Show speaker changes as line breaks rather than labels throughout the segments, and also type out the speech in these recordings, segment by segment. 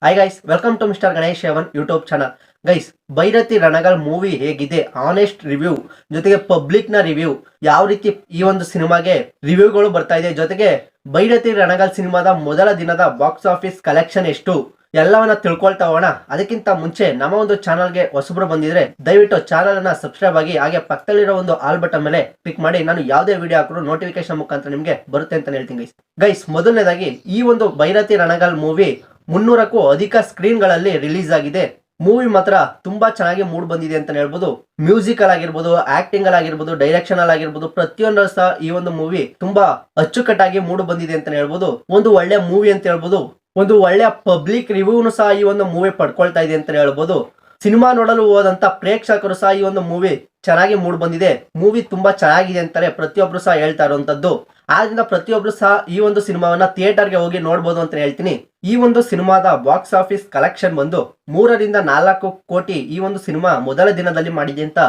Hi guys, welcome to mister Ganesh ಅವನ್ YouTube channel. Guys, Bhairathi Ranagal movie ಹೇಗಿದೆ, honest review ಜೊತೆಗೆ public ನ ರಿವ್ಯೂ, ಯಾವ ರೀತಿ ಈ ಒಂದು ಸಿನಿಮಾಗೆ ರಿವ್ಯೂಗಳು ಬರ್ತಾ ಇದೆ, ಜೊತೆಗೆ ಭೈರತಿ ರಣಗಲ್ ಸಿನಿಮಾದ ಮೊದಲ ದಿನದ ಬಾಕ್ಸ್ ಆಫೀಸ್ ಕಲೆಕ್ಷನ್ ಎಷ್ಟು ಎಲ್ಲವನ್ನ ತಿಳ್ಕೊಳ್ತಾ ಹೋಗೋಣ. ಅದಕ್ಕಿಂತ ಮುಂಚೆ ನಮ್ಮ ಒಂದು ಚಾನಲ್ಗೆ ಹೊಸಬ್ರು ಬಂದಿದ್ರೆ ದಯವಿಟ್ಟು ಚಾನಲ್ ಅನ್ನ ಸಬ್ಸ್ಕ್ರೈಬ್ ಆಗಿ, ಹಾಗೆ ಪಕ್ಕದಲ್ಲಿರೋ ಒಂದು ಆಲ್ ಬಟನ್ ಮೇಲೆ ಕ್ಲಿಕ್ ಮಾಡಿ ನಾನು ಯಾವುದೇ ವಿಡಿಯೋ ಹಾಕಿದ್ರು ನೋಟಿಫಿಕೇಶನ್ ಮುಖಾಂತರ ನಿಮಗೆ ಬರುತ್ತೆ ಅಂತ ಹೇಳ್ತೀನಿ. ಗೈಸ್, ಮೊದಲನೇದಾಗಿ ಈ ಒಂದು ಭೈರತಿ ರಣಗಲ್ ಮೂವಿ 300ಕ್ಕೂ ಅಧಿಕ ಸ್ಕ್ರೀನ್ಗಳಲ್ಲಿ ರಿಲೀಸ್ ಆಗಿದೆ. ಮೂವಿ ಮಾತ್ರ ತುಂಬಾ ಚೆನ್ನಾಗಿ ಮೂಡ್ ಬಂದಿದೆ ಅಂತ ಹೇಳ್ಬೋದು. ಮ್ಯೂಸಿಕಲ್ ಆಗಿರ್ಬೋದು, ಆಕ್ಟಿಂಗ್ ಅಲ್ಲಿ ಆಗಿರ್ಬೋದು, ಡೈರೆಕ್ಷನ್ ಅಲ್ಲಿ ಆಗಿರ್ಬೋದು, ಪ್ರತಿಯೊಂದು ಸಹ ಈ ಒಂದು ಮೂವಿ ತುಂಬಾ ಅಚ್ಚುಕಟ್ಟಾಗಿ ಮೂಡ್ ಬಂದಿದೆ ಅಂತ ಹೇಳ್ಬೋದು. ಒಂದು ಒಳ್ಳೆ ಮೂವಿ ಅಂತ ಹೇಳ್ಬೋದು. ಒಂದು ಒಳ್ಳೆ ಪಬ್ಲಿಕ್ ರಿವ್ಯೂನು ಸಹ ಈ ಒಂದು ಮೂವಿ ಪಡ್ಕೊಳ್ತಾ ಇದೆ ಅಂತ ಹೇಳ್ಬೋದು. ಸಿನಿಮಾ ನೋಡಲು ಹೋದಂತ ಪ್ರೇಕ್ಷಕರು ಸಹ ಈ ಒಂದು ಮೂವಿ ಚೆನ್ನಾಗಿ ಮೂಡ್ ಬಂದಿದೆ, ಮೂವಿ ತುಂಬಾ ಚೆನ್ನಾಗಿದೆ ಅಂತಾರೆ ಪ್ರತಿಯೊಬ್ರು ಸಹ ಹೇಳ್ತಾ ಇರುವಂತದ್ದು. ಆದ್ರಿಂದ ಪ್ರತಿಯೊಬ್ರು ಸಹ ಈ ಒಂದು ಸಿನಿಮಾವನ್ನ ಥಿಯೇಟರ್ಗೆ ಹೋಗಿ ನೋಡ್ಬೋದು ಅಂತ ಹೇಳ್ತೀನಿ. ಈ ಒಂದು ಸಿನಿಮಾದ ಬಾಕ್ಸ್ ಆಫೀಸ್ ಕಲೆಕ್ಷನ್ ಬಂದು 3ರಿಂದ 4 ಕೋಟಿ ಈ ಒಂದು ಸಿನಿಮಾ ಮೊದಲ ದಿನದಲ್ಲಿ ಮಾಡಿದೆ ಅಂತ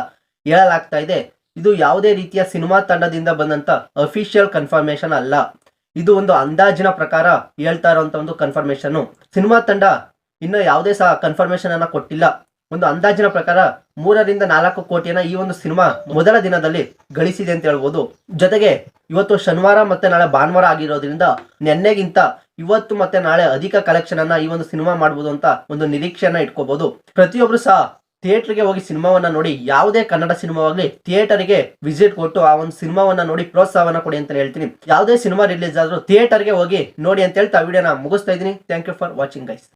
ಹೇಳಲಾಗ್ತಾ ಇದೆ. ಇದು ಯಾವುದೇ ರೀತಿಯ ಸಿನಿಮಾ ತಂಡದಿಂದ ಬಂದಂತ ಅಫಿಷಿಯಲ್ ಕನ್ಫರ್ಮೇಶನ್ ಅಲ್ಲ. ಇದು ಒಂದು ಅಂದಾಜಿನ ಪ್ರಕಾರ ಹೇಳ್ತಾ ಇರುವಂತ ಒಂದು ಕನ್ಫರ್ಮೇಶನ್. ಸಿನಿಮಾ ತಂಡ ಇನ್ನು ಯಾವುದೇ ಸಹ ಕನ್ಫರ್ಮೇಶನ್ ಅನ್ನ ಕೊಟ್ಟಿಲ್ಲ. ಒಂದು ಅಂದಾಜಿನ ಪ್ರಕಾರ 3ರಿಂದ 4 ಕೋಟಿಯನ್ನ ಈ ಒಂದು ಸಿನಿಮಾ ಮೊದಲ ದಿನದಲ್ಲಿ ಗಳಿಸಿದೆ ಅಂತ ಹೇಳ್ಬೋದು. ಜೊತೆಗೆ ಇವತ್ತು ಶನಿವಾರ ಮತ್ತೆ ನಾಳೆ ಭಾನುವಾರ ಆಗಿರೋದ್ರಿಂದ ನೆನ್ನೆಗಿಂತ ಇವತ್ತು ಮತ್ತೆ ನಾಳೆ ಅಧಿಕ ಕಲೆಕ್ಷನ್ ಅನ್ನ ಈ ಒಂದು ಸಿನಿಮಾ ಮಾಡಬಹುದು ಅಂತ ಒಂದು ನಿರೀಕ್ಷೆಯನ್ನ ಇಟ್ಕೋಬಹುದು. ಪ್ರತಿಯೊಬ್ರು ಸಹ ಥಿಯೇಟರ್ಗೆ ಹೋಗಿ ಸಿನಿಮಾವನ್ನ ನೋಡಿ, ಯಾವುದೇ ಕನ್ನಡ ಸಿನಿಮಾವಾಗ್ಲಿ ಥಿಯೇಟರ್ಗೆ ವಿಸಿಟ್ ಕೊಟ್ಟು ಆ ಒಂದು ಸಿನಿಮಾವನ್ನ ನೋಡಿ ಪ್ರೋತ್ಸಾಹವನ್ನ ಕೊಡಿ ಅಂತ ಹೇಳ್ತೀನಿ. ಯಾವುದೇ ಸಿನಿಮಾ ರಿಲೀಸ್ ಆದ್ರೂ ಥಿಯೇಟರ್ಗೆ ಹೋಗಿ ನೋಡಿ ಅಂತ ಹೇಳ್ತಾ ವಿಡಿಯೋನ ಮುಗಿಸ್ತಾ ಇದ್ದೀನಿ. Thank you for watching guys.